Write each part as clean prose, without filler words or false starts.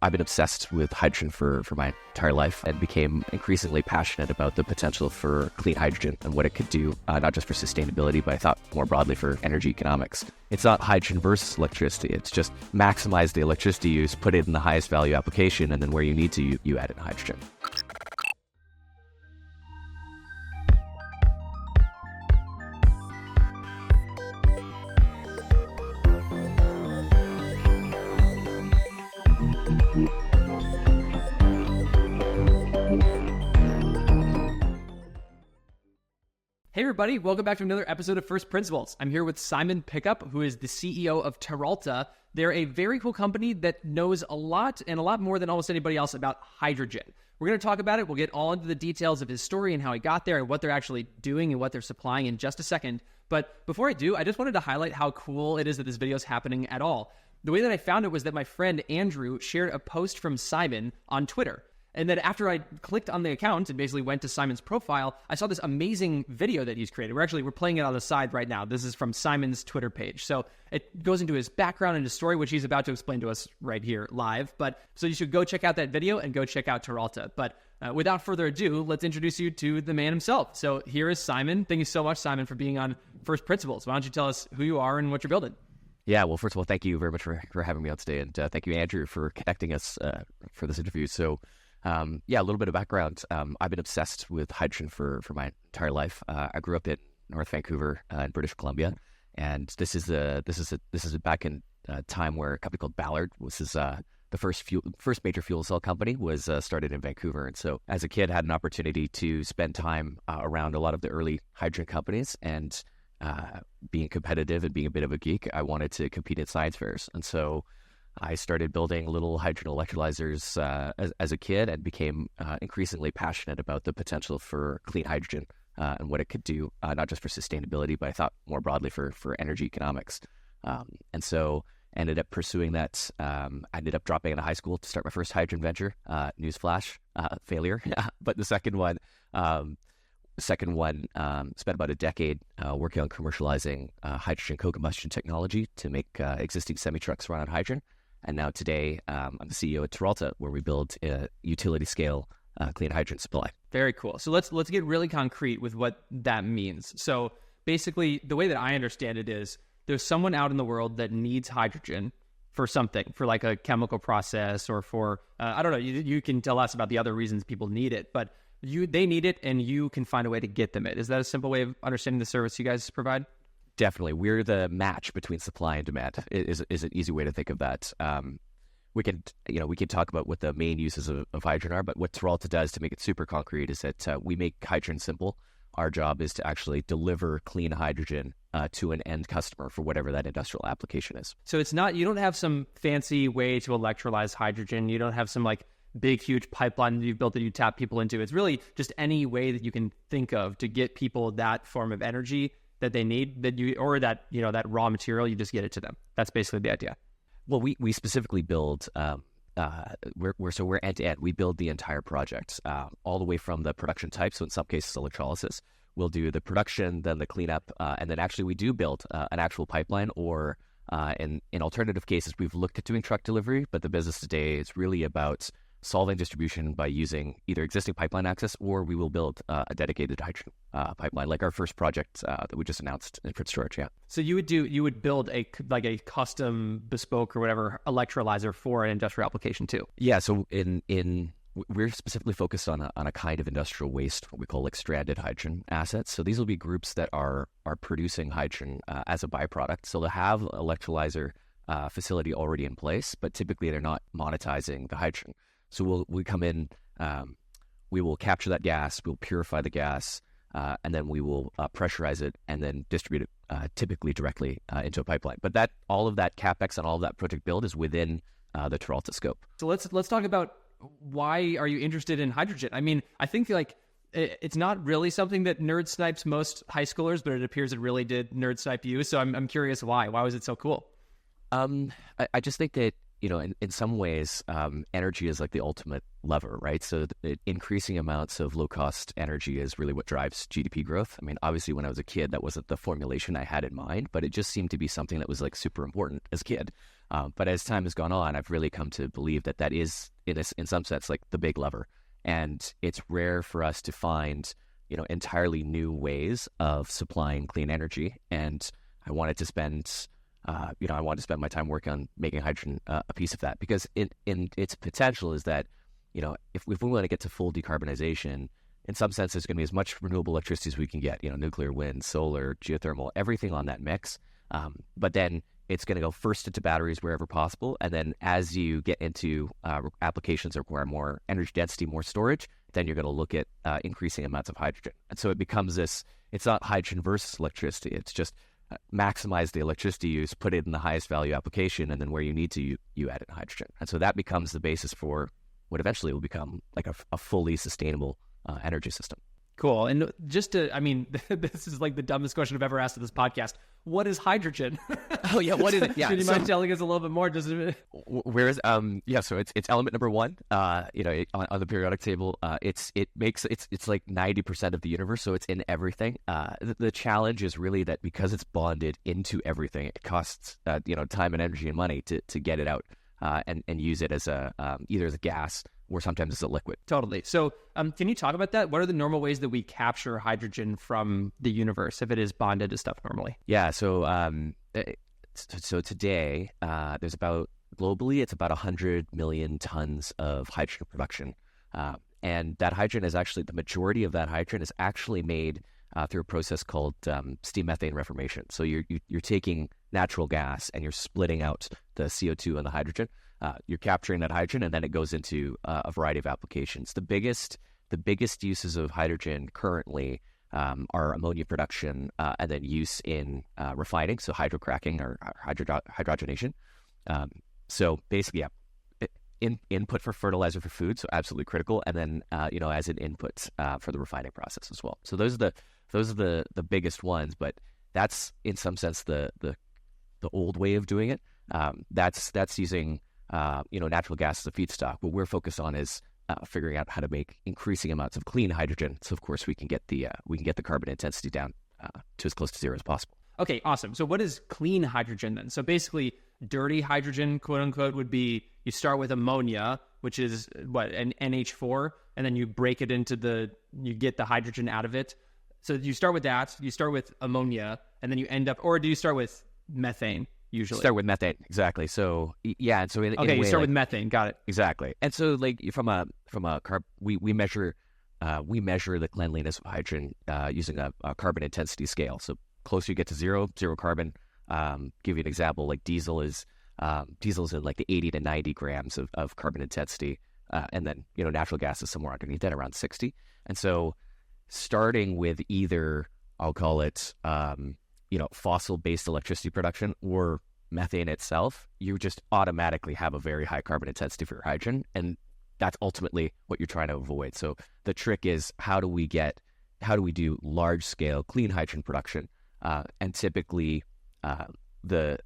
I've been obsessed with hydrogen for my entire life and became increasingly passionate about the potential for clean hydrogen and what it could do, not just for sustainability, but I thought more broadly for energy economics. It's not hydrogen versus electricity. It's just maximize the electricity use, put it in the highest value application, and then where you need to, you add in hydrogen. Hey everybody, welcome back to another episode of First Principles. I'm here with Simon Pickup, who is the CEO of Teralta. They're a very cool company that knows a lot and a lot more than almost anybody else about hydrogen. We're going to talk about it. We'll get all into the details of his story and how he got there and what they're actually doing and what they're supplying in just a second. But before I do, I just wanted to highlight how cool it is that this video is happening at all. The way that I found it was that my friend Andrew shared a post from Simon on Twitter. And then after I clicked on the account and basically went to Simon's profile, I saw this amazing video that he's created. We're playing it on the side right now. This is from Simon's Twitter page. So it goes into his background and his story, which he's about to explain to us right here live. So you should go check out that video and go check out Teralta. But without further ado, let's introduce you to the man himself. So here is Simon. Thank you so much, Simon, for being on First Principles. Why don't you tell us who you are and what you're building? Yeah, well, first of all, thank you very much for having me on today. And thank you, Andrew, for connecting us for this interview. So a little bit of background. I've been obsessed with hydrogen for my entire life. I grew up in North Vancouver in British Columbia, and this is back in a time where a company called Ballard was the first major fuel cell company was started in Vancouver. And so as a kid, I had an opportunity to spend time around a lot of the early hydrogen companies, and being competitive and being a bit of a geek, I wanted to compete at science fairs. And so I started building little hydrogen electrolyzers as a kid and became increasingly passionate about the potential for clean hydrogen and what it could do, not just for sustainability, but I thought more broadly for energy economics. And so ended up pursuing that. I ended up dropping out of high school to start my first hydrogen venture. Newsflash, failure. But the second one, spent about a decade working on commercializing hydrogen co-combustion technology to make existing semi-trucks run on hydrogen. And now today, I'm the CEO at Teralta, where we build a utility-scale clean hydrogen supply. Very cool. So let's get really concrete with what that means. So basically, the way that I understand it is there's someone out in the world that needs hydrogen for something, for like a chemical process or for, I don't know, you can tell us about the other reasons people need it, but they need it and you can find a way to get them it. Is that a simple way of understanding the service you guys provide? Definitely. We're the match between supply and demand is an easy way to think of that. We can talk about what the main uses of hydrogen are, but what Teralta does to make it super concrete is that we make hydrogen simple. Our job is to actually deliver clean hydrogen to an end customer for whatever that industrial application is. So it's not, you don't have some fancy way to electrolyze hydrogen. You don't have some like big, huge pipeline that you've built that you tap people into. It's really just any way that you can think of to get people that form of energy that they need, that raw material, you just get it to them. That's basically the idea. Well, we specifically build, we're end to end. We build the entire project, all the way from the production type. So in some cases, electrolysis. We'll do the production, then the cleanup, and then actually we do build an actual pipeline, or in alternative cases, we've looked at doing truck delivery, but the business today is really about solving distribution by using either existing pipeline access, or we will build a dedicated hydrogen pipeline, like our first project that we just announced in Prince George. Yeah. So you would build a custom bespoke or whatever electrolyzer for an industrial application too. Yeah. So we're specifically focused on a kind of industrial waste, what we call like stranded hydrogen assets. So these will be groups that are producing hydrogen as a byproduct. So they'll have electrolyzer facility already in place, but typically they're not monetizing the hydrogen. So we come in, we will capture that gas, we'll purify the gas, and then we will pressurize it and then distribute it typically directly into a pipeline. But all of that CapEx and all of that project build is within the Teralta scope. So let's talk about why are you interested in hydrogen? I mean, I think like it's not really something that nerd snipes most high schoolers, but it appears it really did nerd snipe you. So I'm curious why. Why was it so cool? I just think that, in some ways, energy is like the ultimate lever, right? So increasing amounts of low-cost energy is really what drives GDP growth. I mean, obviously, when I was a kid, that wasn't the formulation I had in mind, but it just seemed to be something that was like super important as a kid. But as time has gone on, I've really come to believe that that is, in some sense, like the big lever. And it's rare for us to find, entirely new ways of supplying clean energy. And I wanted to spend, my time working on making hydrogen a piece of that, because in its potential is that, if we want to get to full decarbonization, in some sense, there's going to be as much renewable electricity as we can get, nuclear, wind, solar, geothermal, everything on that mix. But then it's going to go first into batteries wherever possible. And then as you get into applications that require more energy density, more storage, then you're going to look at increasing amounts of hydrogen. And so it becomes this, it's not hydrogen versus electricity. It's just maximize the electricity use, put it in the highest value application, and then where you need to, you add in hydrogen. And so that becomes the basis for what eventually will become like a fully sustainable energy system. Cool. And just to, this is like the dumbest question I've ever asked in this podcast. What is hydrogen? Oh yeah, what is it? Yeah. Do you mind telling us a little bit more? Where is so it's element number one. On the periodic table, it's like 90% of the universe, so it's in everything. The challenge is really that because it's bonded into everything, it costs time and energy and money to get it out and use it as either as a gas or sometimes as a liquid. Totally. So can you talk about that? What are the normal ways that we capture hydrogen from the universe if it is bonded to stuff normally? Yeah. So today, there's globally, it's about 100 million tons of hydrogen production. And that hydrogen is actually, the majority of that hydrogen is actually made through a process called steam methane reformation. So you're taking natural gas and you're splitting out the CO2 and the hydrogen. You're capturing that hydrogen, and then it goes into a variety of applications. The biggest uses of hydrogen currently are ammonia production and then use in refining, so hydrocracking or hydrogenation. So basically, input for fertilizer for food, so absolutely critical, and then as an input for the refining process as well. So those are the biggest ones, but that's in some sense the old way of doing it. That's using natural gas as a feedstock. What we're focused on is figuring out how to make increasing amounts of clean hydrogen. So of course we can get the carbon intensity down to as close to zero as possible. Okay, awesome. So what is clean hydrogen then? So basically, dirty hydrogen, quote unquote, would be you start with ammonia, which is an NH4, and then you break it you get the hydrogen out of it. So you start with that. You start with ammonia, and then you end up, or do you start with methane? Usually start with methane, exactly. So yeah, and so in a you way, start with methane. Got it. Exactly. And so like from a carb, we measure the cleanliness of hydrogen using a carbon intensity scale. So closer you get to zero carbon. Give you an example, like diesel's in like the 80 to 90 grams of carbon intensity, and then natural gas is somewhere underneath that, around 60. And so starting with either, I'll call it fossil-based electricity production or methane itself, you just automatically have a very high carbon intensity for your hydrogen, and that's ultimately what you're trying to avoid. So the trick is how do we do large-scale clean hydrogen production? And typically, the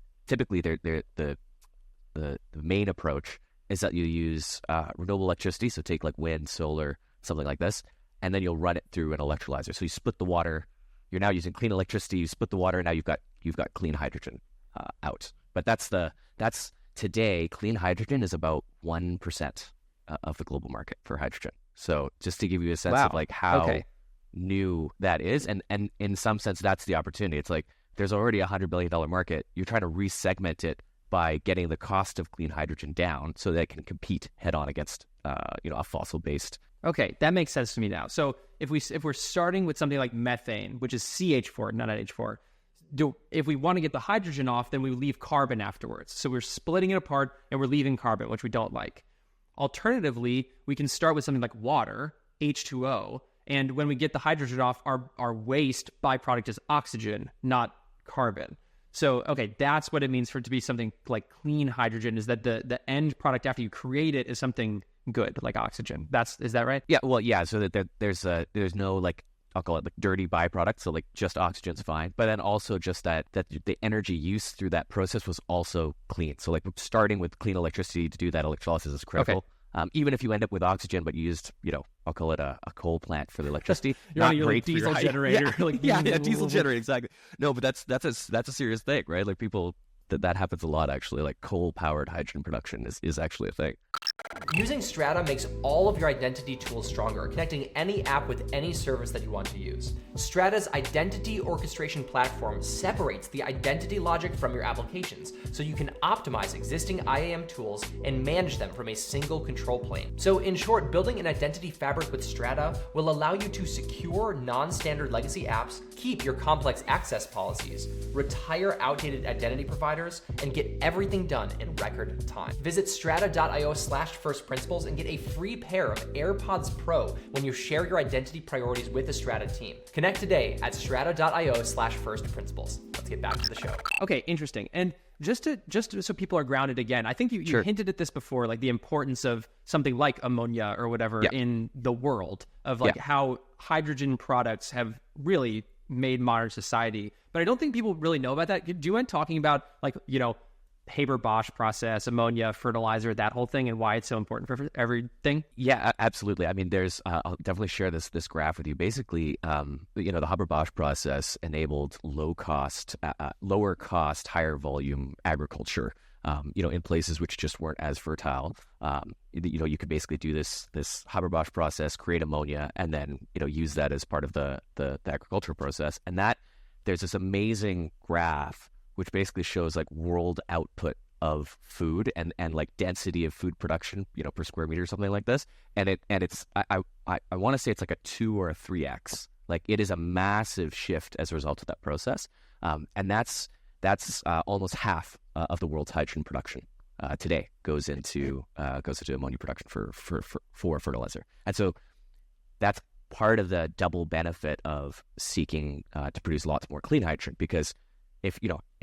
main approach is that you use renewable electricity, so take like wind, solar, something like this, and then you'll run it through an electrolyzer. So you split the water. You're now using clean electricity. You split the water, and now you've got clean hydrogen out. But that's today. Clean hydrogen is about 1% of the global market for hydrogen. So just to give you a sense of like how new that is, and in some sense that's the opportunity. It's like there's already $100 billion market. You're trying to resegment it by getting the cost of clean hydrogen down so that it can compete head on against a fossil based. Okay, that makes sense to me now. So if we're starting with something like methane, which is CH4, not NH4, if we want to get the hydrogen off, then we leave carbon afterwards. So we're splitting it apart and we're leaving carbon, which we don't like. Alternatively, we can start with something like water, H2O, and when we get the hydrogen off, our waste byproduct is oxygen, not carbon. So, okay, that's what it means for it to be something like clean hydrogen, is that the end product after you create it is something good, like oxygen. Is that right? Yeah, well, yeah, so that there's no, like, I'll call it like dirty byproduct, so like just oxygen's fine, but then also just that the energy use through that process was also clean. So like starting with clean electricity to do that electrolysis is critical. Okay. Even if you end up with oxygen, but you used, I'll call it a coal plant for the electricity. You're on your diesel generator. Yeah, diesel generator, exactly. No, but that's a serious thing, right? Like people that happens a lot, actually. Like coal-powered hydrogen production is actually a thing. Using Strata makes all of your identity tools stronger, connecting any app with any service that you want to use. Strata's identity orchestration platform separates the identity logic from your applications, so you can optimize existing IAM tools and manage them from a single control plane. So in short, building an identity fabric with Strata will allow you to secure non-standard legacy apps, keep your complex access policies, retire outdated identity providers, and get everything done in record time. Visit strata.io/firstprinciples and get a free pair of AirPods Pro when you share your identity priorities with the Strata team. Connect today at strata.io/firstprinciples. Let's get back to the show. Okay, interesting. And just so people are grounded again, I think you Sure. hinted at this before, like the importance of something like ammonia or whatever in the world of like how hydrogen products have really made modern society. But I don't think people really know about that. Do you mind talking about like, Haber-Bosch process, ammonia, fertilizer, that whole thing, and why it's so important for everything? Yeah, absolutely. I mean, I'll definitely share this graph with you. Basically, the Haber-Bosch process enabled lower cost, higher volume agriculture. In places which just weren't as fertile. You could basically do this Haber-Bosch process, create ammonia, and then use that as part of the agricultural process. And that there's this amazing graph which basically shows like world output of food and like density of food production, per square meter or something like this. And it's I want to say it's like a 2 or a 3x. Like it is a massive shift as a result of that process. And that's almost half of the world's hydrogen production today goes into ammonia production for fertilizer. And so that's part of the double benefit of seeking to produce lots more clean hydrogen, because if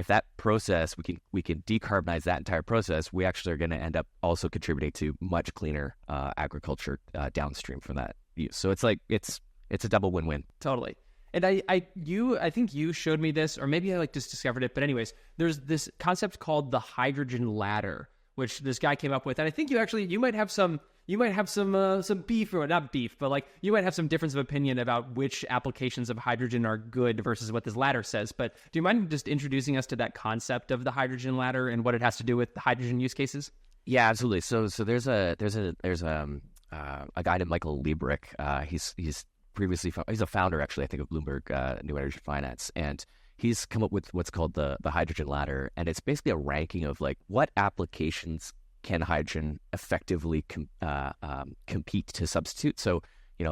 that process, we can decarbonize that entire process, we actually are going to end up also contributing to much cleaner agriculture downstream from that use. So it's like it's a double win-win. Totally. And I think you showed me this, or maybe I just discovered it. But anyways, there's this concept called the hydrogen ladder, which this guy came up with. And I think you might have some beef, or not beef, but like you might have some difference of opinion about which applications of hydrogen are good versus what this ladder says. But do you mind just introducing us to that concept of the hydrogen ladder and what it has to do with the hydrogen use cases? Yeah, absolutely. So there's a guy named Michael Liebrich. He's a founder, actually, I think, of Bloomberg New Energy Finance, and he's come up with what's called the hydrogen ladder, and it's basically a ranking of like what applications can hydrogen effectively compete to substitute. So,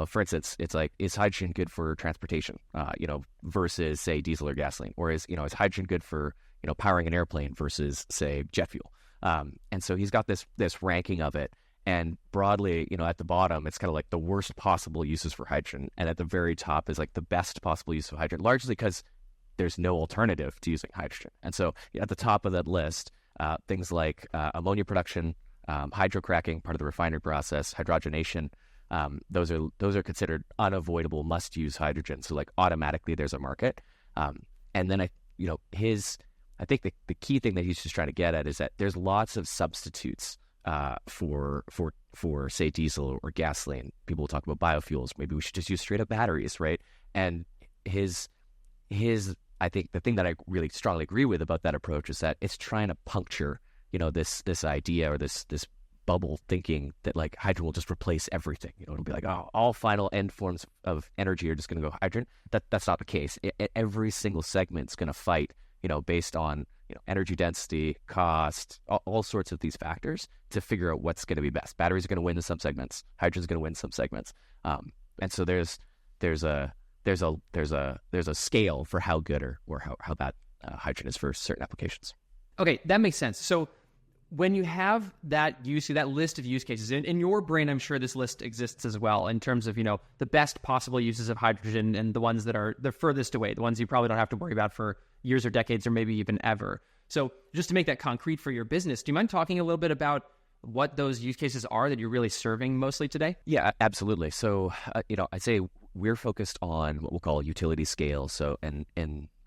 for instance, it's like, is hydrogen good for transportation, versus say diesel or gasoline, or is hydrogen good for powering an airplane versus say jet fuel? And so he's got this ranking of it. And broadly, at the bottom, it's kind of like the worst possible uses for hydrogen. And at the very top is like the best possible use of hydrogen, largely because there's no alternative to using hydrogen. And so at the top of that list, things like ammonia production, hydrocracking, part of the refinery process, hydrogenation, those are considered unavoidable must-use hydrogen. So like automatically there's a market. And then I think the key thing that he's just trying to get at is that there's lots of substitutes for say diesel or gasoline. People will talk about biofuels. Maybe we should just use straight up batteries, right? And his I think the thing that I really strongly agree with about that approach is that it's trying to puncture, this idea or this bubble thinking that like hydrogen will just replace everything. It'll be like, oh, all final end forms of energy are just going to go hydrogen. That's not the case. Every single segment's going to fight, based on energy density, cost, all sorts of these factors to figure out what's going to be best. Batteries are going to win in some segments. Hydrogen's going to win in some segments. And so there's a scale for how good or how bad hydrogen is for certain applications. Okay, that makes sense. So when you have that list of use cases, in your brain, I'm sure this list exists as well in terms of, the best possible uses of hydrogen and the ones that are the furthest away, the ones you probably don't have to worry about for years or decades or maybe even ever. So just to make that concrete for your business, do you mind talking a little bit about what those use cases are that you're really serving mostly today? Yeah, absolutely. So, I'd say we're focused on what we'll call utility scale. So, and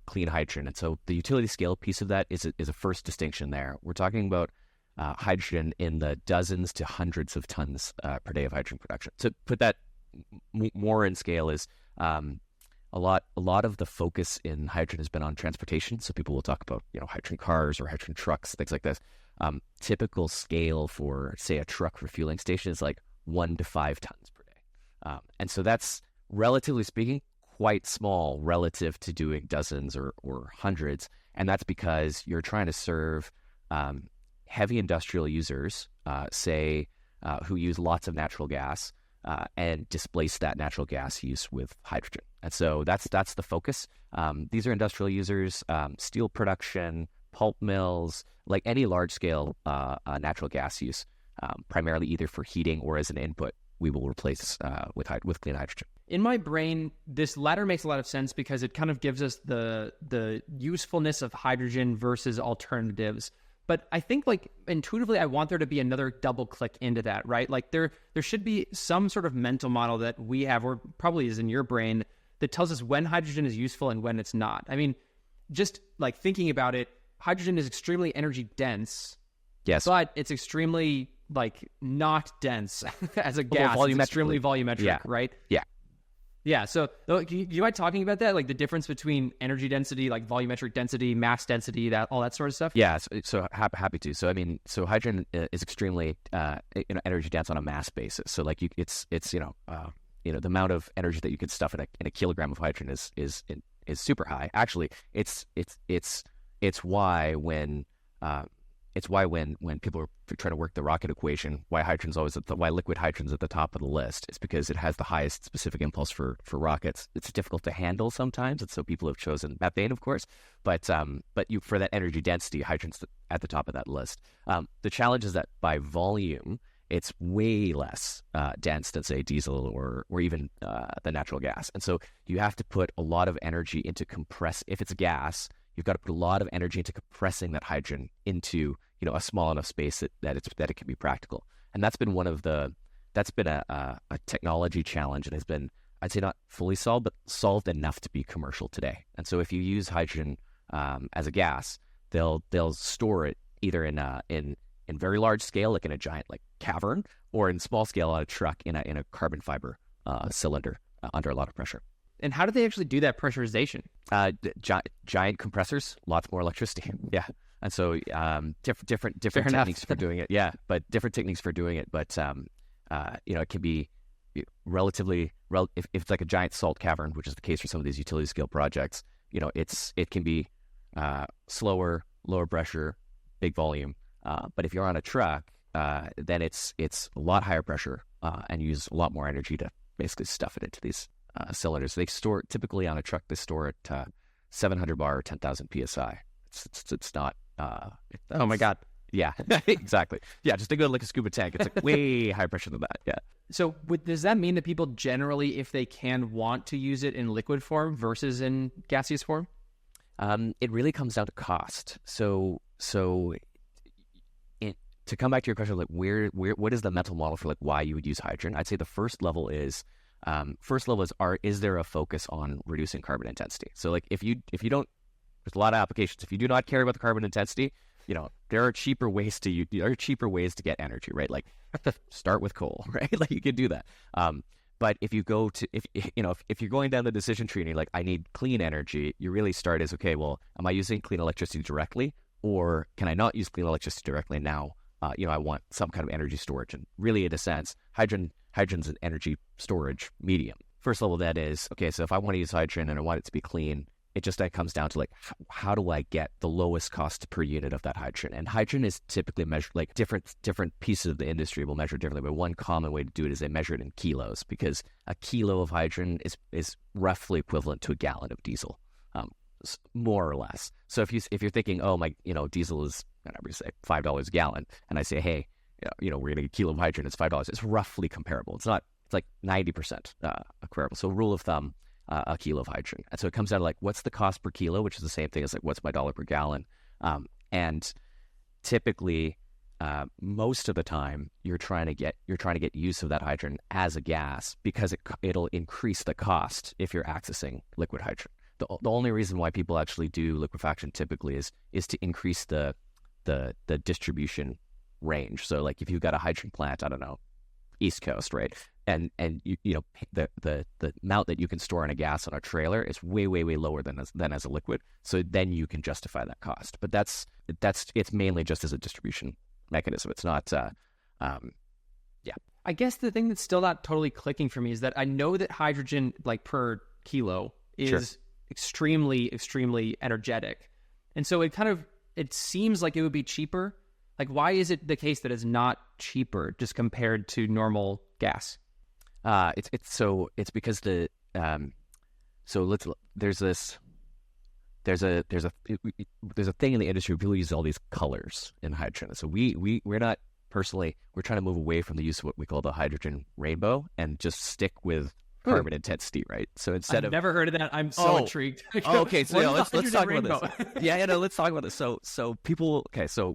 clean hydrogen. And so the utility scale piece of that is a first distinction there. We're talking about hydrogen in the dozens to hundreds of tons per day of hydrogen production. To put that more in scale is a lot of the focus in hydrogen has been on transportation. So people will talk about, hydrogen cars or hydrogen trucks, things like this. Typical scale for, say, a truck refueling station is like 1 to 5 tons per day. And so that's, relatively speaking, quite small relative to doing dozens or hundreds. And that's because you're trying to serve heavy industrial users, say, who use lots of natural gas, and displace that natural gas use with hydrogen. And so that's the focus. These are industrial users, steel production, pulp mills, like any large-scale natural gas use, primarily either for heating or as an input, we will replace with clean hydrogen. In my brain, this latter makes a lot of sense because it kind of gives us the usefulness of hydrogen versus alternatives. But I think, like, intuitively, I want there to be another double click into that, right? Like there should be some sort of mental model that we have, or probably is in your brain, that tells us when hydrogen is useful and when it's not. I mean, just like thinking about it, hydrogen is extremely energy dense. Yes. But it's extremely, like, not dense as a gas. It's extremely volumetric, right? Yeah. Yeah, so do you mind talking about that, like the difference between energy density, like volumetric density, mass density, that all that sort of stuff? Yeah, so happy to. So I mean, so hydrogen is extremely energy dense on a mass basis. So like it's the amount of energy that you could stuff in a kilogram of hydrogen is super high. Actually, it's why when people are trying to work the rocket equation, why liquid hydrogen's at the top of the list is because it has the highest specific impulse for rockets. It's difficult to handle sometimes, and so people have chosen methane, of course. But for that energy density, hydrogen's at the top of that list. The challenge is that by volume, it's way less dense than, say, diesel or even the natural gas, and so you have to put a lot of energy into compress. If it's a gas, you've got to put a lot of energy into compressing that hydrogen into a small enough space that it can be practical. And that's been a technology challenge, and has been, I'd say, not fully solved, but solved enough to be commercial today. And so if you use hydrogen as a gas, they'll store it either in very large scale, like in a giant like cavern, or in small scale on a truck in a carbon fiber cylinder under a lot of pressure. And how do they actually do that pressurization? Giant compressors, lots more electricity. Yeah, and so different techniques for doing it. Yeah, but different techniques for doing it. But it can be relatively if it's like a giant salt cavern, which is the case for some of these utility scale projects. It can be slower, lower pressure, big volume. But if you're on a truck, then it's a lot higher pressure and use a lot more energy to basically stuff it into these cylinders. They store, typically on a truck, they store at 700 bar or 10,000 psi. It's not. Oh my God. Yeah, exactly. Yeah, just think of it like a scuba tank. It's like way higher pressure than that. Yeah. So does that mean that people generally, if they can, want to use it in liquid form versus in gaseous form? It really comes down to cost. So to come back to your question, like what is the mental model for like why you would use hydrogen? I'd say the first level is is there a focus on reducing carbon intensity? So like if you don't, there's a lot of applications. If you do not care about the carbon intensity, there are cheaper ways to get energy, right? Like start with coal, right? Like you can do that. But if you go to if you're going down the decision tree and you're like, I need clean energy, you really start as, okay, well, am I using clean electricity directly, or can I not use clean electricity directly now? I want some kind of energy storage, and really, in a sense, hydrogen's an energy storage medium. First level, that is, okay, so if I want to use hydrogen and I want it to be clean, it just comes down to like, how do I get the lowest cost per unit of that hydrogen? And hydrogen is typically measured, like different pieces of the industry will measure differently, but one common way to do it is they measure it in kilos, because a kilo of hydrogen is roughly equivalent to a gallon of diesel, more or less. So if you're thinking, oh, my, diesel is, whatever, say $5 a gallon, and I say, hey, we're getting a kilo of hydrogen, it's $5. It's roughly comparable. It's like 90% comparable. So rule of thumb, a kilo of hydrogen. And so it comes down to like, what's the cost per kilo, which is the same thing as like, what's my dollar per gallon? And typically, most of the time, you're trying to get use of that hydrogen as a gas, because it'll increase the cost if you're accessing liquid hydrogen. The only reason why people actually do liquefaction typically is to increase the distribution range. So like if you've got a hydrogen plant, I don't know, East Coast, right? and the amount that you can store in a gas on a trailer is way lower than as a liquid. So then you can justify that cost. But it's mainly just as a distribution mechanism. It's not. I guess the thing that's still not totally clicking for me is that I know that hydrogen, like per kilo, is extremely energetic, and so it seems like it would be cheaper. Like, why is it the case that it's not cheaper just compared to normal gas? It's because there's a thing in the industry where people use all these colors in hydrogen. So we're not personally, we're trying to move away from the use of what we call the hydrogen rainbow and just stick with carbon intensity, right? So I've never heard of that. I'm so intrigued. Okay, so let's talk rainbow? about this. Let's talk about this. So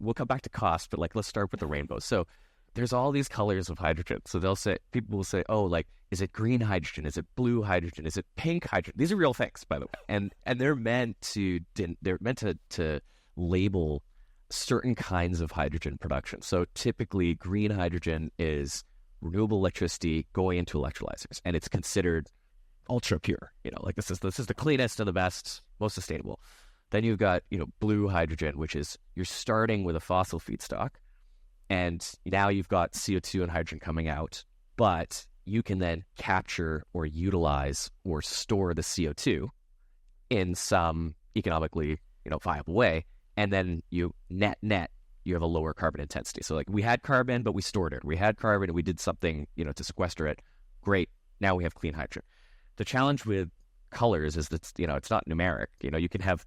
we'll come back to cost, but like let's start with the rainbow. So there's all these colors of hydrogen. So people will say, oh, like, is it green hydrogen? Is it blue hydrogen? Is it pink hydrogen? These are real things, by the way, and they're meant to label certain kinds of hydrogen production. So typically, green hydrogen is renewable electricity going into electrolyzers, and it's considered ultra pure. Like this is the cleanest and the best, most sustainable. Then you've got blue hydrogen, which is you're starting with a fossil feedstock, and now you've got CO2 and hydrogen coming out, but you can then capture or utilize or store the CO2 in some economically viable way, and then you net you have a lower carbon intensity. So like we had carbon, but we stored it. We had carbon and we did something, to sequester it. Great. Now we have clean hydrogen. The challenge with colors is that, it's not numeric. You can have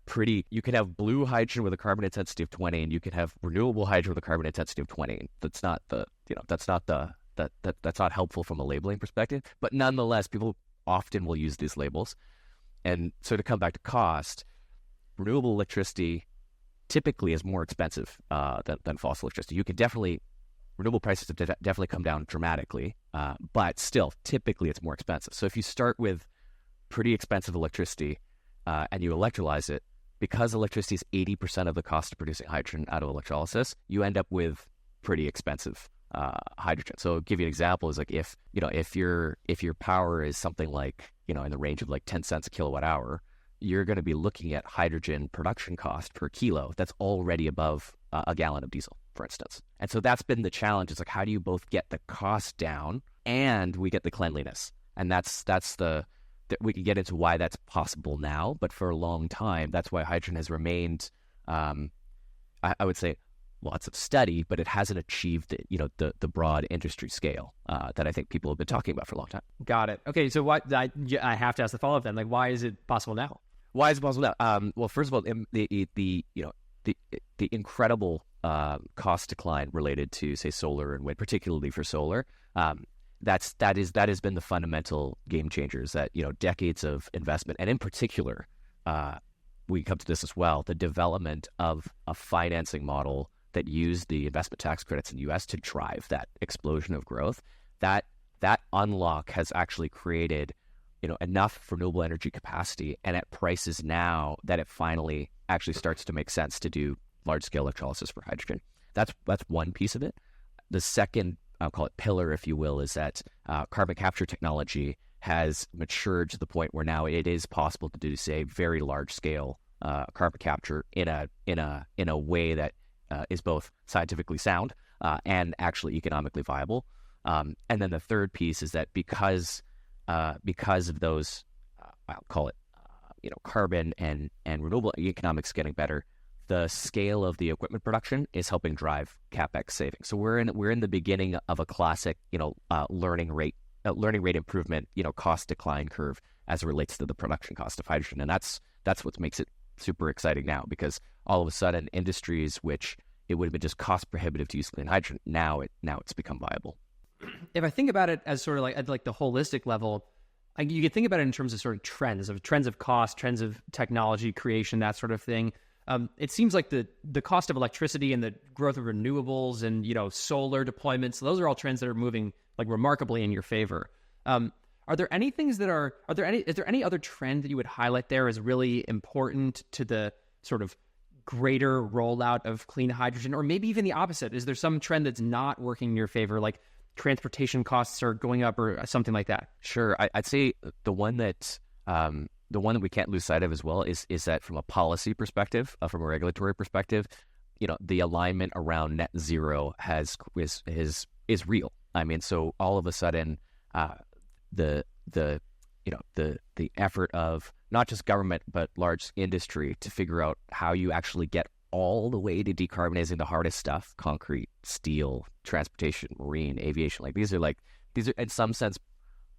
blue hydrogen with a carbon intensity of 20, and you can have renewable hydrogen with a carbon intensity of 20. That's not helpful from a labeling perspective. But nonetheless, people often will use these labels. And so to come back to cost, renewable electricity typically is more expensive than fossil electricity. Renewable prices have definitely come down dramatically, but still, typically it's more expensive. So if you start with pretty expensive electricity and you electrolyze it, because electricity is 80% of the cost of producing hydrogen out of electrolysis, you end up with pretty expensive hydrogen. So I'll give you an example is like if your power is something like, in the range of like 10 cents a kilowatt hour, you're going to be looking at hydrogen production cost per kilo that's already above a gallon of diesel, for instance. And so that's been the challenge. It's like, how do you both get the cost down and we get the cleanliness? And we can get into why that's possible now, but for a long time, that's why hydrogen has remained, I would say, lots of study, but it hasn't achieved the broad industry scale that I think people have been talking about for a long time. Got it. Okay, so I have to ask the follow-up then. Like, why is it possible now? Why is it possible now? Well, first of all, the incredible cost decline related to, say, solar and wind, particularly for solar, that has been the fundamental game changers. That decades of investment, and in particular, we come to this as well, the development of a financing model that used the investment tax credits in the U.S. to drive that explosion of growth. That unlock has actually created enough renewable energy capacity and at prices now that it finally actually starts to make sense to do large-scale electrolysis for hydrogen. That's one piece of it. The second, I'll call it pillar, if you will, is that carbon capture technology has matured to the point where now it is possible to do, say, very large-scale carbon capture in a way that is both scientifically sound and actually economically viable. And then the third piece is that because of those, I'll call it, carbon and renewable economics getting better, the scale of the equipment production is helping drive CapEx savings. So we're in the beginning of a classic, learning rate improvement, cost decline curve as it relates to the production cost of hydrogen, and that's what makes it super exciting now, because all of a sudden industries which it would have been just cost prohibitive to use clean hydrogen, now it's become viable. If I think about it as sort of like at like the holistic level, you can think about it in terms of sort of trends of cost, trends of technology creation, that sort of thing. It seems like the cost of electricity and the growth of renewables and solar deployments, those are all trends that are moving like remarkably in your favor. Are there any things that is there any other trend that you would highlight there as really important to the sort of greater rollout of clean hydrogen, or maybe even the opposite? Is there some trend that's not working in your favor? Like transportation costs are going up or something like that? Sure. I'd say the one that we can't lose sight of as well is that from a policy perspective, from a regulatory perspective, the alignment around net zero is real. I mean, so all of a sudden, the effort of not just government but large industry to figure out how you actually get all the way to decarbonizing the hardest stuff: concrete, steel, transportation, marine, aviation. Like these are in some sense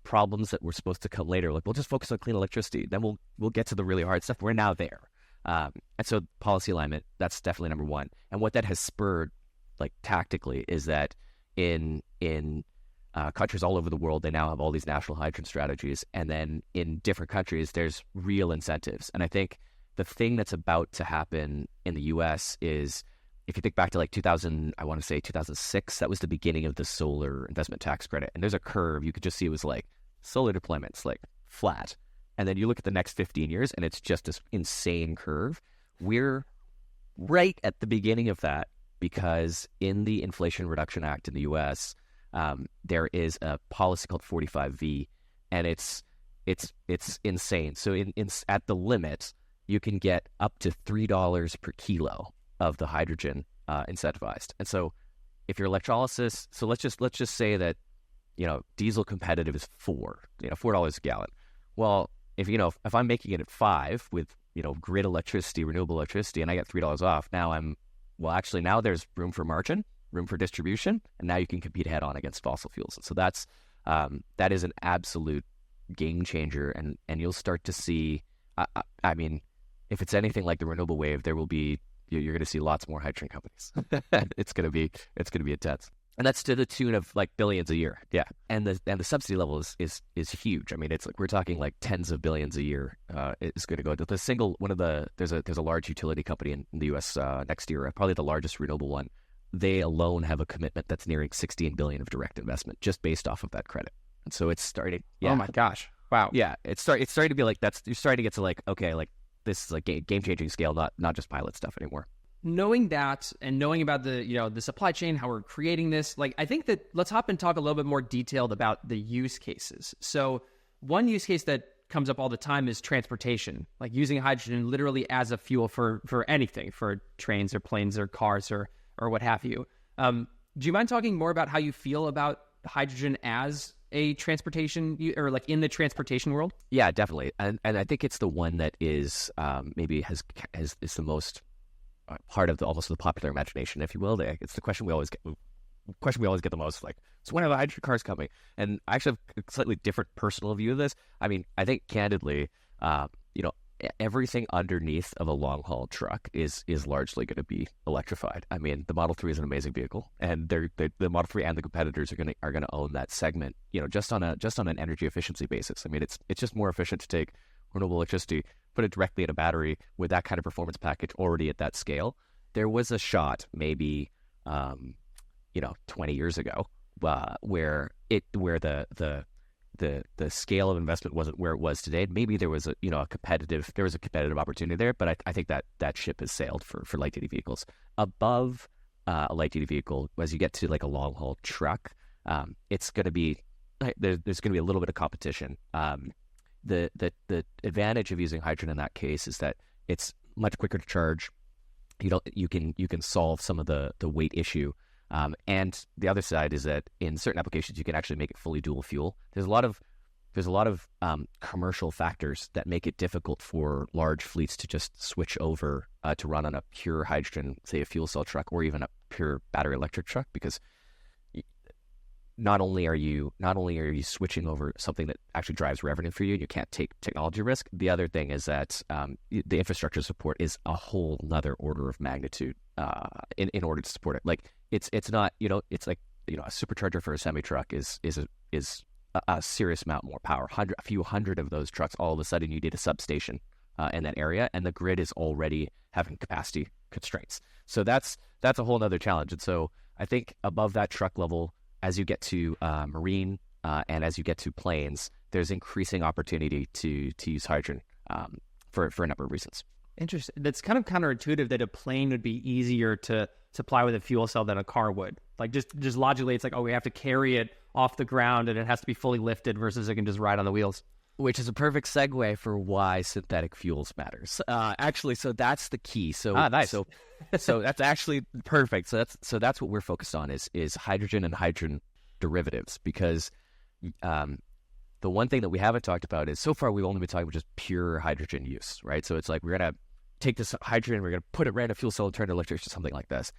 problems that were supposed to come later. Like, we'll just focus on clean electricity, then we'll get to the really hard stuff. We're now there. And so policy alignment, that's definitely number one. And what that has spurred, like tactically, is that in countries all over the world, they now have all these national hydrogen strategies. And then in different countries, there's real incentives. And I think the thing that's about to happen in the US is, if you think back to like 2006, that was the beginning of the solar investment tax credit. And there's a curve. You could just see it was like solar deployments, like flat. And then you look at the next 15 years and it's just this insane curve. We're right at the beginning of that because in the Inflation Reduction Act in the US, there is a policy called 45V, and it's insane. So at the limit, you can get up to $3 per kilo of the hydrogen incentivized. And so if your electrolysis, so let's just say that diesel competitive is $4 a gallon. Well, if I'm making it at $5 with grid electricity, renewable electricity, and I get $3 off, now there's room for margin, room for distribution, and now you can compete head on against fossil fuels. And so that is an absolute game changer, and you'll start to see. I mean, if it's anything like the renewable wave, you're going to see lots more hydrogen companies. It's going to be intense. And that's to the tune of like billions a year. Yeah. And the subsidy level is huge. I mean, it's like we're talking like tens of billions a year is going to go to there's a large utility company in the US next year, probably the largest renewable one. They alone have a commitment that's nearing $16 billion of direct investment just based off of that credit. And so it's starting. Yeah. Oh my gosh. Wow. Yeah. It's starting to be like, you're starting to get to like, okay, like this is like game changing scale, not just pilot stuff anymore. Knowing that and knowing about the supply chain, how we're creating this, like, I think that let's hop and talk a little bit more detailed about the use cases. So one use case that comes up all the time is transportation, like using hydrogen literally as a fuel for anything, for trains or planes or cars or what have you. Do you mind talking more about how you feel about hydrogen as a transportation or like in the transportation world? Yeah, definitely. And I think it's the one that is maybe is the most part of almost the popular imagination, if you will. It's the question we always get the most, like, so when are the hydrogen cars coming? And I actually have a slightly different personal view of this. I mean, I think candidly, everything underneath of a long haul truck is largely going to be electrified. I mean, the Model 3 is an amazing vehicle, and the Model 3 and the competitors are going to own that segment. Just on an energy efficiency basis. I mean, it's just more efficient to take renewable electricity, put it directly in a battery with that kind of performance package already at that scale. There was a shot maybe 20 years ago where the scale of investment wasn't where it was today. Maybe there was a competitive opportunity there, but I think that ship has sailed for light duty vehicles. Above a light duty vehicle, as you get to like a long haul truck, it's going to be there's going to be a little bit of competition. The advantage of using hydrogen in that case is that it's much quicker to charge. You can solve some of the weight issue. And the other side is that in certain applications, you can actually make it fully dual fuel. There's a lot of commercial factors that make it difficult for large fleets to just switch over to run on a pure hydrogen, say a fuel cell truck, or even a pure battery electric truck, because not only are you switching over something that actually drives revenue for you, and you can't take technology risk. The other thing is that the infrastructure support is a whole nother order of magnitude in order to support it. Like it's not it's like a supercharger for a semi truck is a serious amount more power. A few hundred of those trucks, all of a sudden you need a substation in that area, and the grid is already having capacity constraints. So that's a whole nother challenge. And so I think above that truck level, as you get to marine and as you get to planes, there's increasing opportunity to use hydrogen for a number of reasons. Interesting. That's kind of counterintuitive that a plane would be easier to supply with a fuel cell than a car would. Like just logically, it's like, oh, we have to carry it off the ground and it has to be fully lifted versus it can just ride on the wheels. Which is a perfect segue for why synthetic fuels matters. Actually, so that's the key. So, nice. So that's actually perfect. So that's what we're focused on is hydrogen and hydrogen derivatives, because the one thing that we haven't talked about is so far we've only been talking about just pure hydrogen use, right? So it's like we're gonna take this hydrogen, we're gonna put it right in a fuel cell and turn it electric or something like this.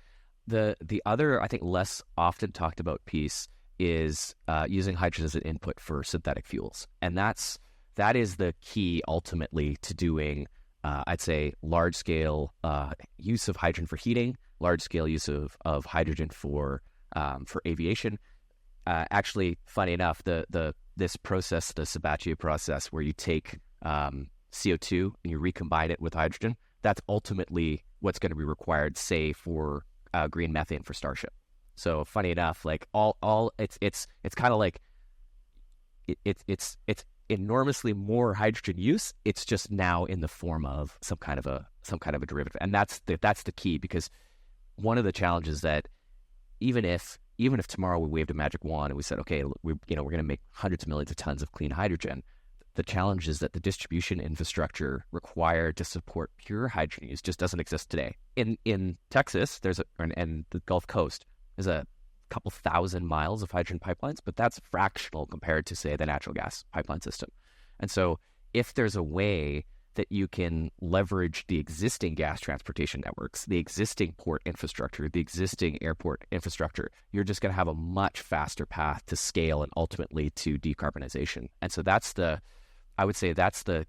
The other, I think, less often talked about piece is using hydrogen as an input for synthetic fuels, and that is the key ultimately to doing, I'd say, large-scale use of hydrogen for heating, large-scale use of hydrogen for aviation. Actually, funny enough, this process, the Sabatier process, where you take CO2 and you recombine it with hydrogen, that's ultimately what's going to be required, say, for green methane for Starship. So, funny enough, like it's kind of like it's enormously more hydrogen use. It's just now in the form of some kind of a derivative, and that's the key, because one of the challenges that even if tomorrow we waved a magic wand and we said, okay, we're going to make hundreds of millions of tons of clean hydrogen, the challenge is that the distribution infrastructure required to support pure hydrogen use just doesn't exist today. In Texas, and the Gulf Coast, there's a couple thousand miles of hydrogen pipelines, but that's fractional compared to, say, the natural gas pipeline system. And so if there's a way that you can leverage the existing gas transportation networks, the existing port infrastructure, the existing airport infrastructure, you're just going to have a much faster path to scale and ultimately to decarbonization. And so I would say that's the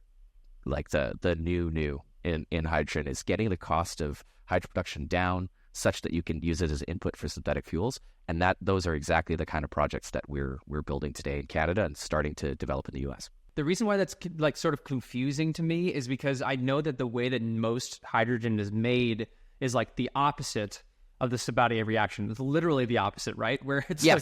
new in hydrogen, is getting the cost of hydrogen production down such that you can use it as input for synthetic fuels. And those are exactly the kind of projects that we're building today in Canada and starting to develop in the US. The reason why that's like sort of confusing to me is because I know that the way that most hydrogen is made is like the opposite of the Sabatier reaction. It's literally the opposite, right? Where it's you're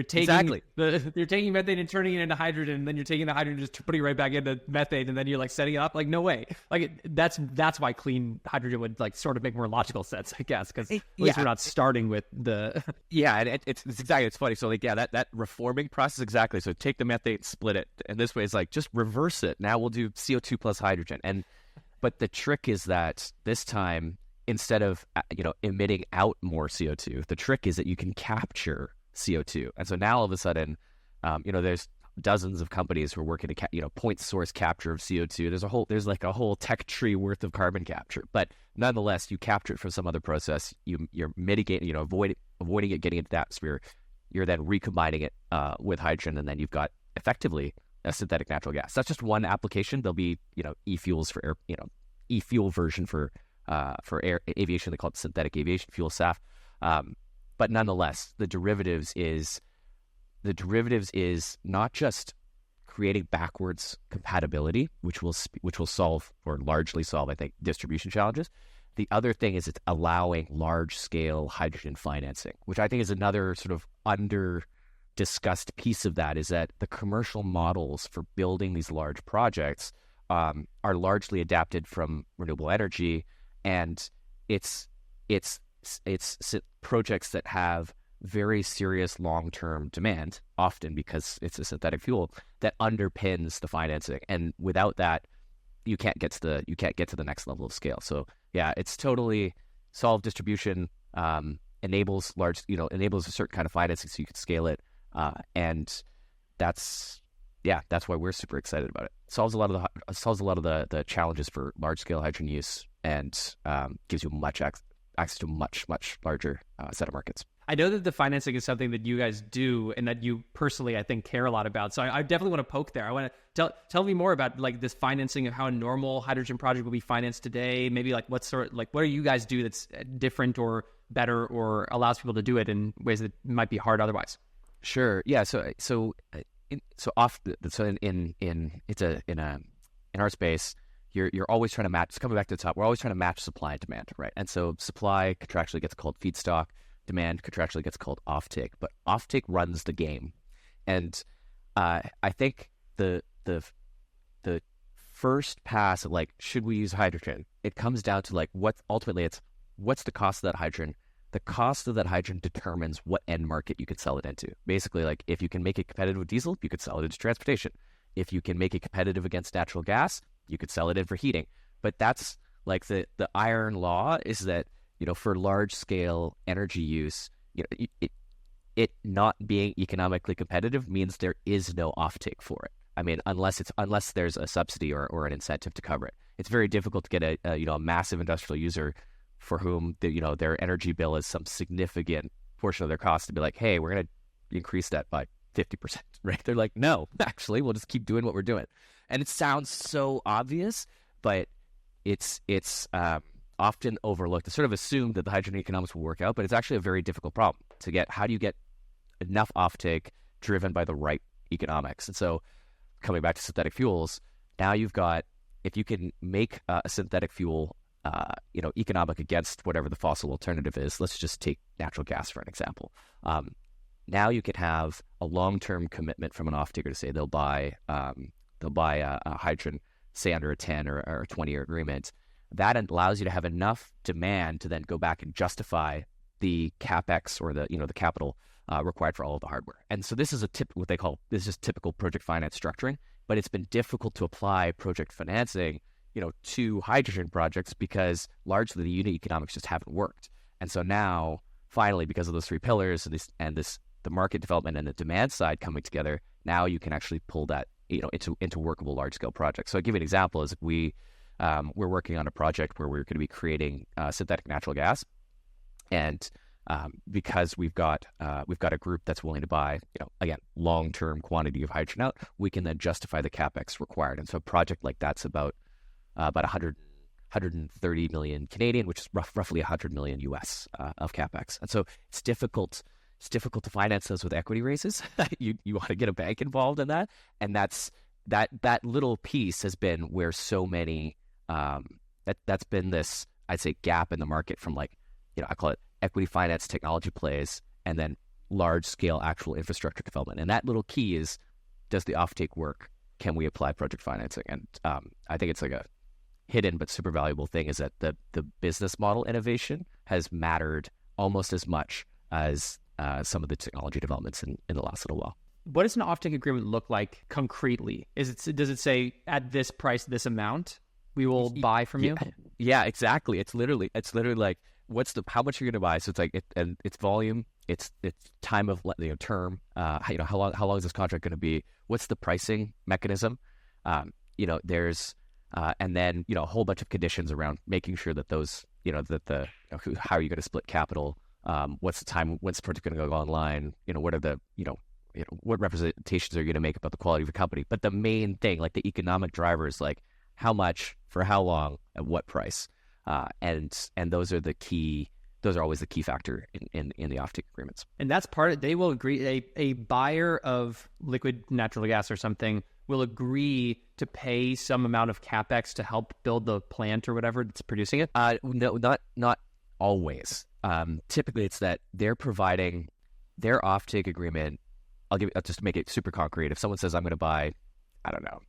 taking you're taking methane and turning it into hydrogen, and then you're taking the hydrogen and just putting it right back into methane, and then you're like setting it up. Like, no way. Like that's why clean hydrogen would like sort of make more logical sense, I guess, because at least we're not starting with the and it's exactly, it's funny. So like that reforming process, exactly. So take the methane, split it, and this way it's like just reverse it. Now we'll do CO2 plus hydrogen, but the trick is that this time, instead of emitting out more CO2, the trick is that you can capture CO2. And so now all of a sudden, there's dozens of companies who are working to point source capture of CO2. There's like a whole tech tree worth of carbon capture, but nonetheless, you capture it from some other process. You're mitigating, avoiding it getting into the atmosphere. You're then recombining it with hydrogen, and then you've got effectively a synthetic natural gas. That's just one application. There'll be e-fuels for air, e-fuel version for air aviation. They call it synthetic aviation fuel, SAF. But nonetheless, the derivatives is not just creating backwards compatibility, which will solve, or largely solve, I think, distribution challenges. The other thing is it's allowing large scale hydrogen financing, which I think is another sort of under discussed piece of that, is that the commercial models for building these large projects are largely adapted from renewable energy. And it's projects that have very serious long-term demand, often because it's a synthetic fuel, that underpins the financing. And without that, you can't get to the next level of scale. So yeah, it's totally solved distribution, enables a certain kind of financing so you can scale it, and that's why we're super excited about it. Solves a lot of the challenges for large scale hydrogen use, and gives you access to a much larger set of markets. I know that the financing is something that you guys do and that you personally, I think, care a lot about. So I definitely want to poke there. I want to tell me more about like this financing of how a normal hydrogen project will be financed today. Maybe like what do you guys do that's different or better or allows people to do it in ways that might be hard otherwise? Sure. Yeah. In our space, you're always trying to match. Coming back to the top, we're always trying to match supply and demand, right? And so supply contractually gets called feedstock, demand contractually gets called offtake, but offtake runs the game. And I think the first pass of like, should we use hydrogen? It comes down to like what's the cost of that hydrogen the cost of that hydrogen determines what end market you could sell it into. Basically, like if you can make it competitive with diesel, you could sell it into transportation. If you can make it competitive against natural gas, you could sell it in for heating. But that's like the iron law is that, for large scale energy use, it not being economically competitive means there is no offtake for it. I mean, unless there's a subsidy or an incentive to cover it. It's very difficult to get a massive industrial user for whom their energy bill is some significant portion of their cost to be like, hey, we're going to increase that by 50%, right? They're like, no, actually, we'll just keep doing what we're doing. And it sounds so obvious, but it's often overlooked. It's sort of assumed that the hydrogen economics will work out, but it's actually a very difficult problem to get. How do you get enough offtake driven by the right economics? And so coming back to synthetic fuels, now you've got, if you can make a synthetic fuel economic against whatever the fossil alternative is, let's just take natural gas for an example. Now you could have a long-term commitment from an offtaker to say they'll buy a hydrogen, say under a 10 or a 20-year agreement. That allows you to have enough demand to then go back and justify the capex or the capital required for all of the hardware. And so this is this is typical project finance structuring, but it's been difficult to apply project financing to hydrogen projects because largely the unit economics just haven't worked. And so now, finally, because of those three pillars and the market development and the demand side coming together, now you can actually pull that into workable large scale projects. So I'll give you an example: is we're working on a project where we're going to be creating synthetic natural gas, and because we've got a group that's willing to buy again long-term quantity of hydrogen out, we can then justify the capex required. And so a project like that's about 130 million Canadian, which is roughly 100 million US of capex. And so it's difficult to finance those with equity raises. you want to get a bank involved in that, and that little piece has been where so many that's been this, I'd say, gap in the market from I call it equity finance technology plays and then large scale actual infrastructure development. And that little key is, does the offtake work? Can we apply project financing? And I think it's like a hidden but super valuable thing is that the business model innovation has mattered almost as much as some of the technology developments in the last little while. What does an offtake agreement look like concretely? Does it say at this price, this amount we will buy from you? Yeah, exactly. It's literally like, how much you're going to buy. So it's like it's volume, it's time of term. How long is this contract going to be? What's the pricing mechanism? There's and then a whole bunch of conditions around making sure that those how are you going to split capital? What's the time? When's the project going to go online? What are the what representations are you going to make about the quality of your company? But the main thing, like the economic drivers, like how much, for how long, at what price, and those are always the key factor in the offtake agreements. And that's part of, they will agree, a buyer of liquid natural gas or something will agree to pay some amount of capex to help build the plant or whatever that's producing it? No, not always. Typically, it's that they're providing their offtake agreement. I'll just to make it super concrete. If someone says, I'm going to buy, I don't know,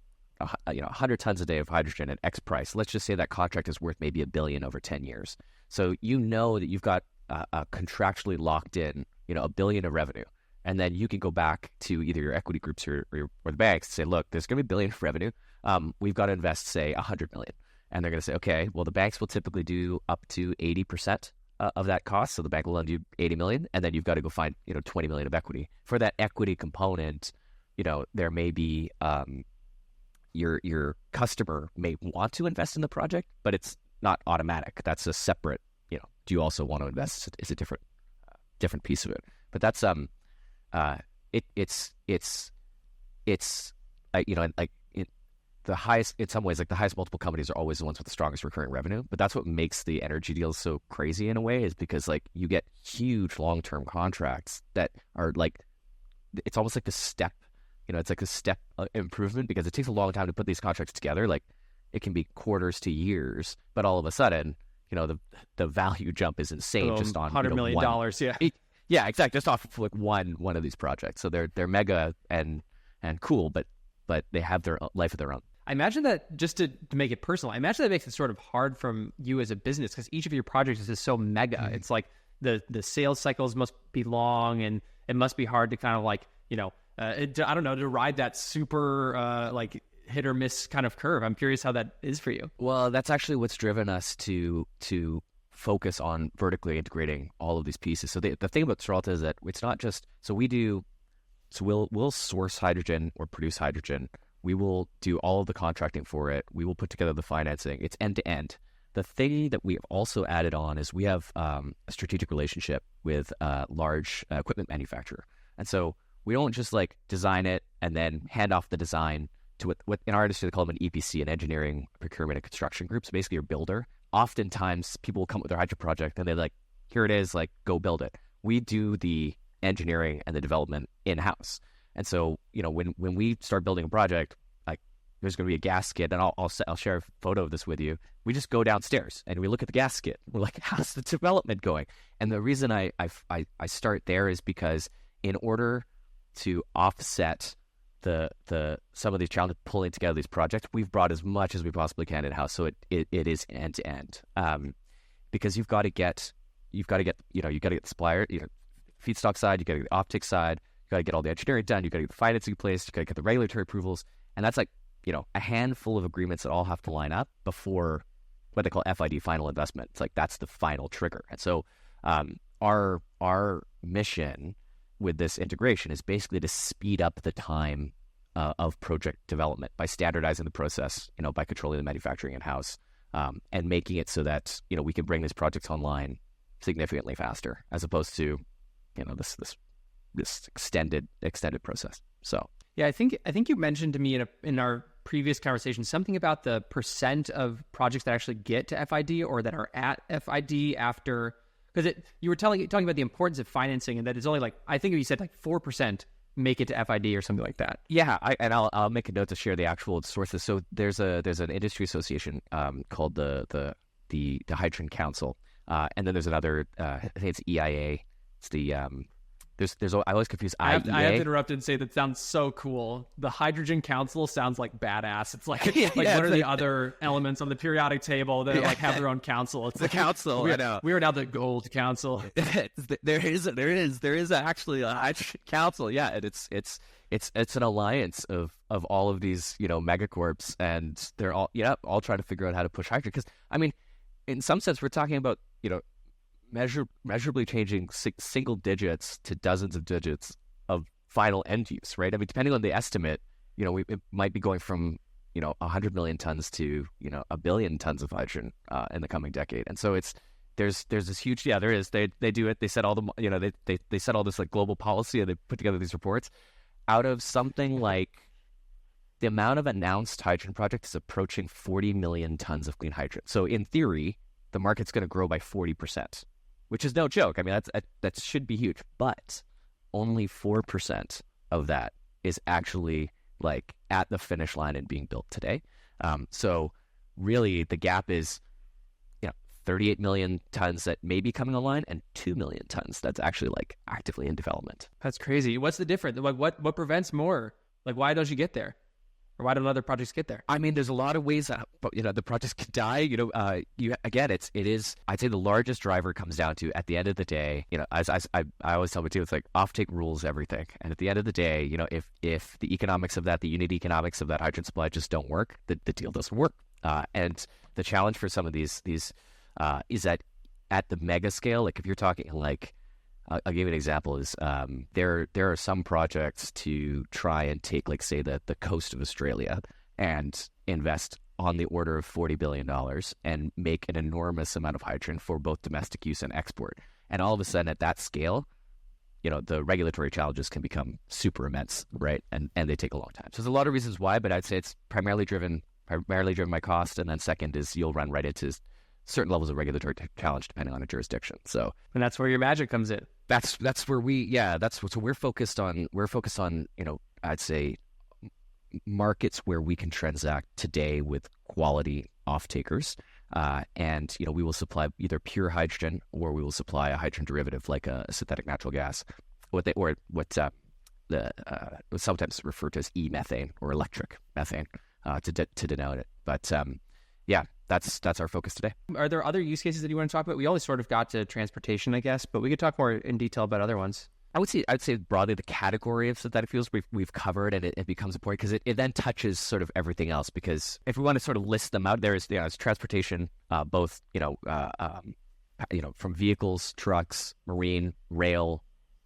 100 tons a day of hydrogen at X price, let's just say that contract is worth maybe $1 billion over 10 years. So that you've got a contractually locked in, $1 billion of revenue. And then you can go back to either your equity groups or the banks and say, look, there's going to be $1 billion of revenue. We've got to invest, say, $100 million. And they're going to say, okay, well, the banks will typically do up to 80% of that cost. So the bank will lend you $80 million, and then you've got to go find, $20 million of equity. For that equity component, there may be your customer may want to invest in the project, but it's not automatic. That's a separate, do you also want to invest? It's a different piece of it. But that's the highest, in some ways, like the highest multiple companies are always the ones with the strongest recurring revenue. But that's what makes the energy deals so crazy in a way, is because like you get huge long-term contracts that are like, it's almost like a step, it's like a step improvement, because it takes a long time to put these contracts together. Like it can be quarters to years, but all of a sudden, the value jump is insane just on $100 million. Yeah, exactly. Just off of like one of these projects. So they're mega and cool, but they have their life of their own. I imagine that, just to make it personal, I imagine that makes it sort of hard from you as a business, because each of your projects is so mega. It's like the sales cycles must be long, and it must be hard to kind of like, I don't know, to ride that super like hit or miss kind of curve. I'm curious how that is for you. Well, that's actually what's driven us to focus on vertically integrating all of these pieces. So the thing about Teralta is that it's not just, we'll source hydrogen or produce hydrogen. We will do all of the contracting for it. We will put together the financing. It's end to end. The thing that we've also added on is we have a strategic relationship with a large equipment manufacturer. And so we don't just like design it and then hand off the design to what in our industry they call them an EPC, an engineering, procurement, and construction group. So basically your builder. Oftentimes people will come up with their hydrogen project and they're like, here it is, like go build it. We do the engineering and the development in-house. And so, when we start building a project, like there's going to be a gasket, and I'll share a photo of this with you. We just go downstairs and we look at the gasket. We're like, how's the development going? And the reason I start there is because in order to offset the some of these challenges pulling together these projects, we've brought as much as we possibly can in-house. So it is end to end, because you've got to get the supplier, feedstock side, you got to get the Offtake side, you got to get all the engineering done, you got to get the financing in place, you got to get the regulatory approvals, and that's like a handful of agreements that all have to line up before what they call FID, final investment. It's like that's the final trigger. And so our mission with this integration is basically to speed up the time of project development by standardizing the process, by controlling the manufacturing in-house, and making it so that we can bring these projects online significantly faster, as opposed to this extended process. So yeah, I think you mentioned to me in our previous conversation something about the percent of projects that actually get to FID or that are at FID after. Because you were talking about the importance of financing, and that it's only like, I think you said like 4% make it to FID or something like that. Yeah, I'll make a note to share the actual sources. So there's an industry association called the Hydrogen Council, and then there's another I think it's EIA. It's the I always confuse IEA. I have to interrupt and say that sounds so cool. The Hydrogen Council sounds like badass. It's like what are the other elements on the periodic table that like have their own council? It's the council. I know. We are now the gold council. there is actually a Hydrogen Council. Yeah, and it's an alliance of all of these megacorps, and they're all trying to figure out how to push hydrogen. Because I mean, in some sense, we're talking about measurably changing single digits to dozens of digits of final end use, right? I mean, depending on the estimate, it might be going from 100 million tons to 1 billion tons of hydrogen in the coming decade. And so there's this huge there is they do it. They set all the they set all this like global policy, and they put together these reports. Out of something like the amount of announced hydrogen projects is approaching 40 million tons of clean hydrogen. So in theory, the market's going to grow by 40%. Which is no joke. I mean, that should be huge. But only 4% of that is actually like at the finish line and being built today. So really, the gap is 38 million tons that may be coming online and 2 million tons that's actually like actively in development. That's crazy. What's the difference? Like, what prevents more? Like, why don't you get there? Or why don't other projects get there? I mean, there's a lot of ways that the projects can die. It is. I'd say the largest driver comes down to, at the end of the day, as I always tell me too, it's like offtake rules everything. And at the end of the day, if the economics of that, the unit economics of that hydrogen supply just don't work, the deal doesn't work. And the challenge for some of these is that at the mega scale, like if you're talking like, I'll give you an example. Is there are some projects to try and take, like, say, the coast of Australia and invest on the order of $40 billion and make an enormous amount of hydrogen for both domestic use and export. And all of a sudden, at that scale, the regulatory challenges can become super immense, right? And they take a long time. So there's a lot of reasons why, but I'd say it's primarily driven by cost, and then second is you'll run right into certain levels of regulatory challenge depending on a jurisdiction. So, and that's where your magic comes in. That's where we're focused on. We're focused on, I'd say, markets where we can transact today with quality off-takers. And we will supply either pure hydrogen or we will supply a hydrogen derivative like a synthetic natural gas, what's sometimes referred to as e-methane or electric methane to denote it. But that's our focus today. Are there other use cases that you want to talk about? We always sort of got to transportation, I guess, but we could talk more in detail about other ones. I'd say broadly the category of synthetic fuels we've covered, and it becomes important because it then touches sort of everything else. Because if we want to sort of list them out, there's transportation, both from vehicles, trucks, marine, rail,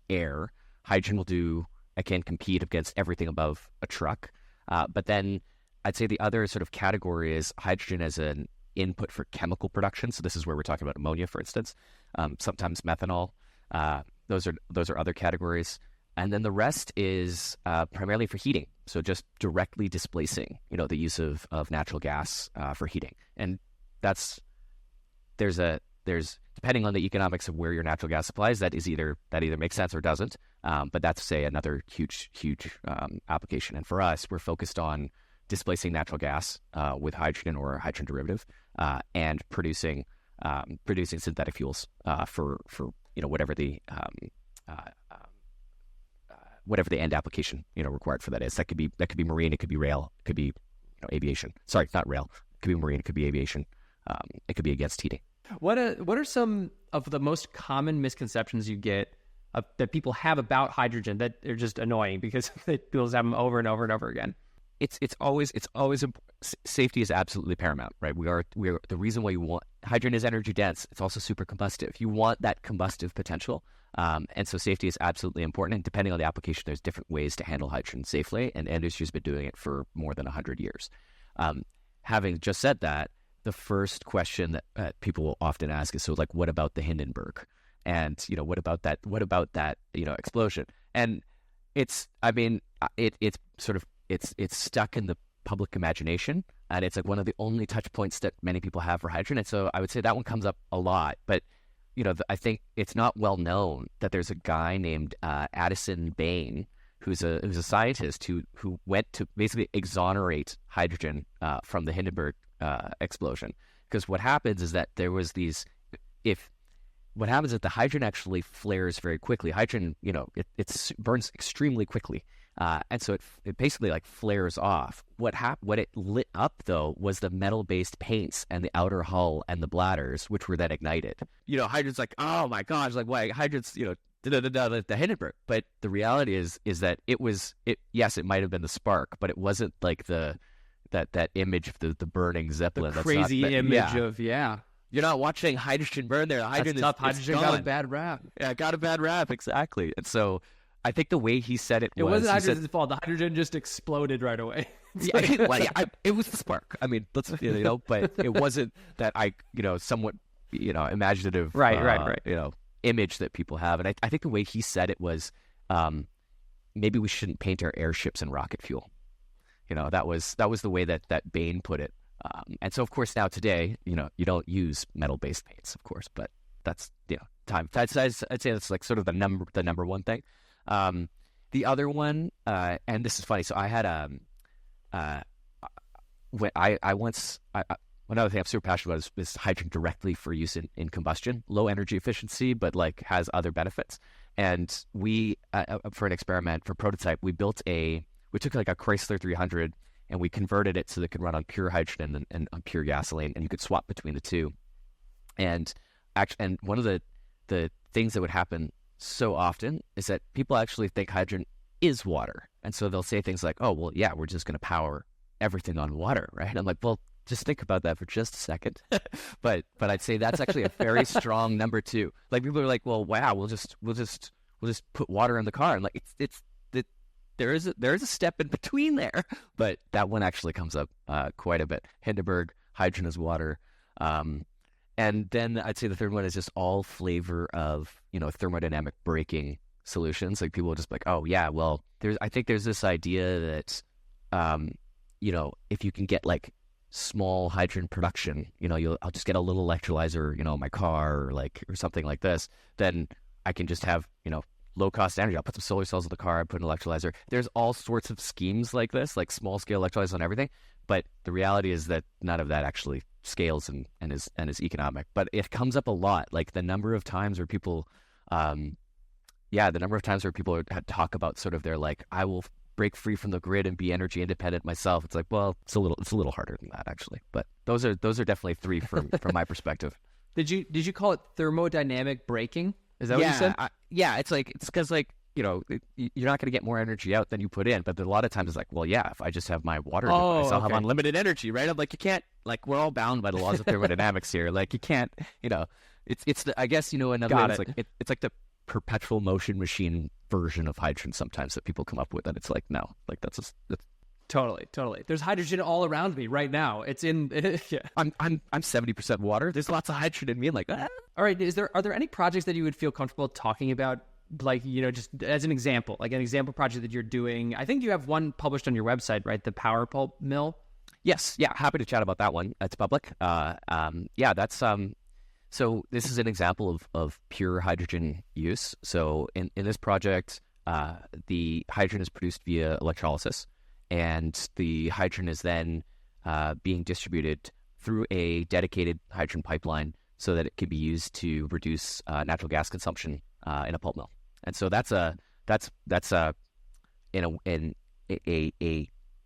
air. Hydrogen can compete against everything above a truck. But then I'd say the other sort of category is hydrogen as an input for chemical production. So this is where we're talking about ammonia, for instance, sometimes methanol. Those are other categories. And then the rest is primarily for heating. So just directly displacing, the use of natural gas for heating. And there's depending on the economics of where your natural gas supply is, that either makes sense or doesn't. But that's, say, another huge application. And for us, we're focused on displacing natural gas with hydrogen or a hydrogen derivative, and producing synthetic fuels for whatever the end application required for that is. That could be marine, it could be rail, it could be aviation. Sorry, not rail. It could be marine, it could be aviation. It could be against heating. What are some of the most common misconceptions you get that people have about hydrogen that are just annoying because people have them over and over and over again? It's always safety is absolutely paramount, right? We are the reason why you want hydrogen is energy dense. It's also super combustive. You want that combustive potential, and so safety is absolutely important. And depending on the application, there's different ways to handle hydrogen safely, and industry's been doing it for more than 100 years. Having just said that, the first question that people will often ask is, so like, what about the Hindenburg? And what about that explosion? And it's stuck in the public imagination, and it's like one of the only touch points that many people have for hydrogen. And so I would say that one comes up a lot. But I think it's not well known that there's a guy named Addison Bain who's a scientist who went to basically exonerate hydrogen from the Hindenburg explosion. Because what happens is that the hydrogen actually flares very quickly. Hydrogen, it burns extremely quickly. And so it basically like flares off. What it lit up though was the metal-based paints and the outer hull and the bladders, which were then ignited. Hydrogen's like, oh my gosh, like why hydrogen's the Hindenburg. But the reality is that yes, it might have been the spark, but it wasn't like that image of the burning Zeppelin. The crazy image of You're not watching hydrogen burn there. Hydrogen got a bad rap. Yeah, got a bad rap, exactly. And so I think the way he said it wasn't hydrogen's fault. The hydrogen just exploded right away. It was the spark. I mean, but it wasn't that somewhat imaginative right image that people have. And I think the way he said it was maybe we shouldn't paint our airships in rocket fuel. That was the way that Bain put it. And so of course now today, you don't use metal-based paints, of course, but that's time. I'd say that's like sort of the number one thing. The other one, and this is funny. So I had another thing I'm super passionate about is hydrogen directly for use in combustion, low energy efficiency, but like has other benefits. And we, for an experiment, for prototype, we took like a Chrysler 300 and we converted it so that it could run on pure hydrogen and on pure gasoline, and you could swap between the two. And one of the things that would happen so often is that people actually think hydrogen is water. And so they'll say things like, oh, well, yeah, we're just going to power everything on water, right? And I'm like, well, just think about that for just a second. but I'd say that's actually a very strong number two. Like people are like, well, wow, we'll just put water in the car. And like, there is a step in between there, but that one actually comes up quite a bit. Hindenburg, hydrogen is water. And then I'd say the third one is just all flavor of, thermodynamic braking solutions. Like people will just be like, oh yeah, well, I think there's this idea that, if you can get like small hydrogen production, I'll just get a little electrolyzer, in my car or something like this, then I can just have, low cost energy. I'll put some solar cells in the car, I put an electrolyzer. There's all sorts of schemes like this, like small scale electrolyzers on everything. But the reality is that none of that actually scales and is economic. But it comes up a lot, like the number of times where people, talk about sort of their like, I will break free from the grid and be energy independent myself. It's like, well, it's a little harder than that actually. But those are definitely three from my perspective. Did you call it thermodynamic braking? Is that what you said? It's because you're not going to get more energy out than you put in. But a lot of times it's like, well, yeah, if I just have my water device, I'll have unlimited energy, right? I'm like, you can't, like, we're all bound by the laws of thermodynamics here. Like, you can't, it's the, I guess, another way, it's like, it's like the perpetual motion machine version of hydrogen sometimes that people come up with. And it's like, no, like that's Totally. There's hydrogen all around me right now. It's in. Yeah. I'm 70% water. There's lots of hydrogen in me. I'm like, ah. All right. Are there any projects that you would feel comfortable talking about? Like, just as an example, like an example project that you're doing. I think you have one published on your website, right? The Pulp mill. Yes. Yeah. Happy to chat about that one. It's public. Yeah. That's So this is an example of pure hydrogen use. So in this project, the hydrogen is produced via electrolysis. And the hydrogen is then being distributed through a dedicated hydrogen pipeline so that it can be used to reduce natural gas consumption in a pulp mill. And so that's a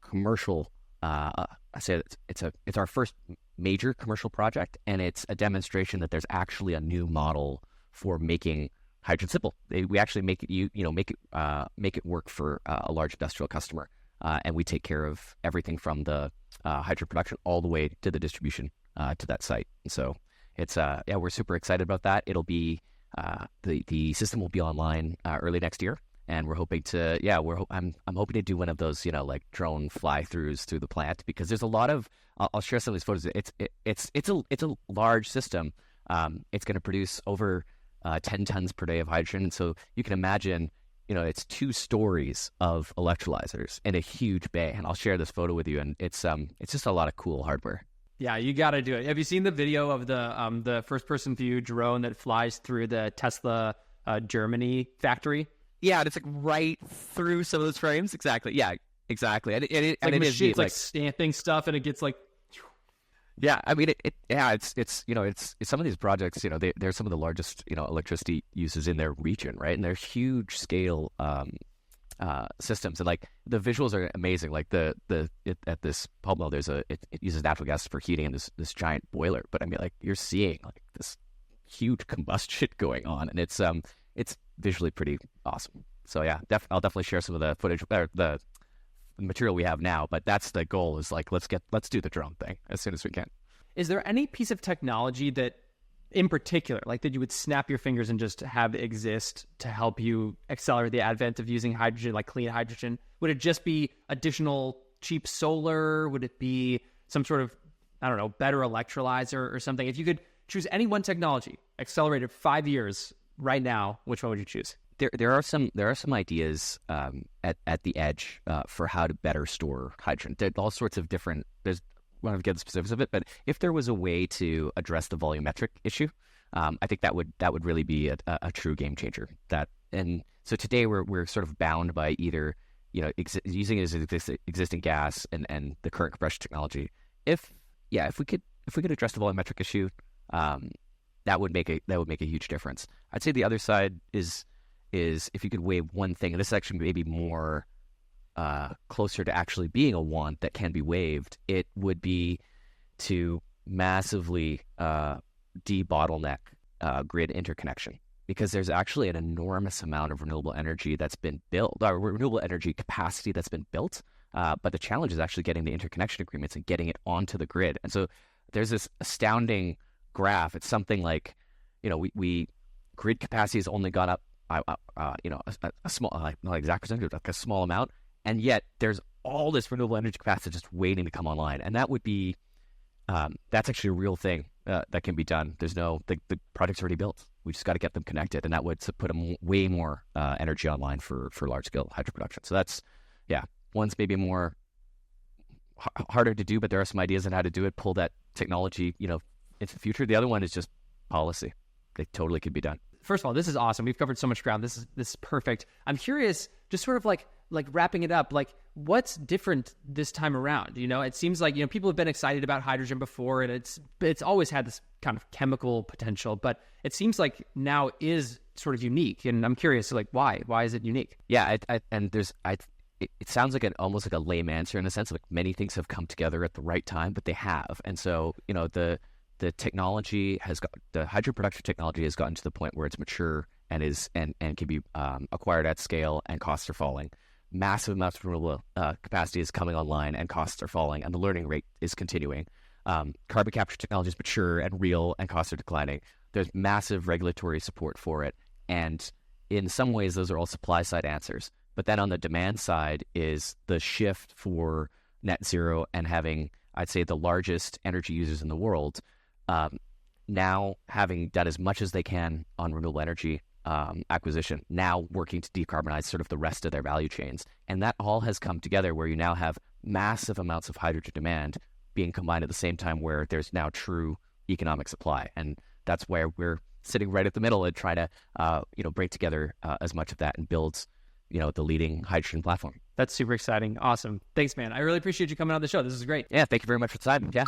commercial. I say it's our first major commercial project, and it's a demonstration that there's actually a new model for making hydrogen simple. We actually make it work for a large industrial customer. And we take care of everything from the hydrogen production all the way to the distribution to that site. And so it's we're super excited about that. It'll be the system will be online early next year, and we're hoping to I'm hoping to do one of those like drone fly-throughs through the plant, because there's a lot of I'll share some of these photos. It's a large system. It's going to produce over 10 tons per day of hydrogen, and so you can imagine. It's 2 stories of electrolyzers in a huge bay, and I'll share this photo with you. And it's just a lot of cool hardware. Yeah, you got to do it. Have you seen the video of the first-person view drone that flies through the Tesla Germany factory? Yeah, and it's like right through some of those frames. Exactly. Yeah, exactly. And it is like stamping stuff, and it gets like. Yeah, I mean, it's some of these projects, they're some of the largest, electricity uses in their region, right? And they're huge scale systems, and like the visuals are amazing. Like at this pulp mill, it uses natural gas for heating in this giant boiler. But I mean, like you're seeing like this huge combustion going on, and it's visually pretty awesome. So yeah, I'll definitely share some of the footage, the material we have now, but that's the goal, is like let's do the drone thing as soon as we can. Is there any piece of technology that in particular, like that you would snap your fingers and just have exist to help you accelerate the advent of using hydrogen, like clean hydrogen? Would it just be additional cheap solar? Would it be some sort of, I don't know, better electrolyzer or something? If you could choose any one technology, accelerated 5 years right now, which one would you choose? There are some ideas at the edge for how to better store hydrogen. There's all sorts of different. I want to get the specifics of it, but if there was a way to address the volumetric issue, I think that would really be a true game changer. And so today we're sort of bound by either using it as existing gas and the current compression technology. If we could address the volumetric issue, that would make a huge difference. I'd say the other side is if you could waive one thing, and this is actually maybe more closer to actually being a want that can be waived, it would be to massively de-bottleneck grid interconnection, because there's actually an enormous amount of renewable energy that's been built, or renewable energy capacity that's been built, but the challenge is actually getting the interconnection agreements and getting it onto the grid. And so there's this astounding graph. It's something like, we grid capacity has only gone up a small, not exact percentage, like a small amount, and yet there's all this renewable energy capacity just waiting to come online, and that would be that's actually a real thing that can be done. There's the project's already built. We just got to get them connected, and that would put way more energy online for large scale hydro production. So that's one's maybe more harder to do, but there are some ideas on how to do it. Pull that technology into the future. The other one is just policy. They totally could be done. First of all, this is awesome. We've covered so much ground. This is perfect. I'm curious, just sort of like wrapping it up, like what's different this time around? It seems like, people have been excited about hydrogen before, and it's always had this kind of chemical potential, but it seems like now is sort of unique. And I'm curious, like why is it unique? Yeah. it sounds like almost like a lame answer in a sense, like many things have come together at the right time, but they have. And so, the technology the hydrogen production technology has gotten to the point where it's mature and can be acquired at scale, and costs are falling. Massive amounts of renewable capacity is coming online, and costs are falling, and the learning rate is continuing. Carbon capture technology is mature and real, and costs are declining. There's massive regulatory support for it, and in some ways, those are all supply side answers. But then on the demand side is the shift for net zero and having, I'd say, the largest energy users in the world now having done as much as they can on renewable energy acquisition, now working to decarbonize sort of the rest of their value chains. And that all has come together where you now have massive amounts of hydrogen demand being combined at the same time, where there's now true economic supply. And that's where we're sitting right at the middle and trying to bring together as much of that and build the leading hydrogen platform. That's super exciting. Awesome. Thanks, man. I really appreciate you coming on the show. This is great. Yeah, thank you very much for the time. Yeah.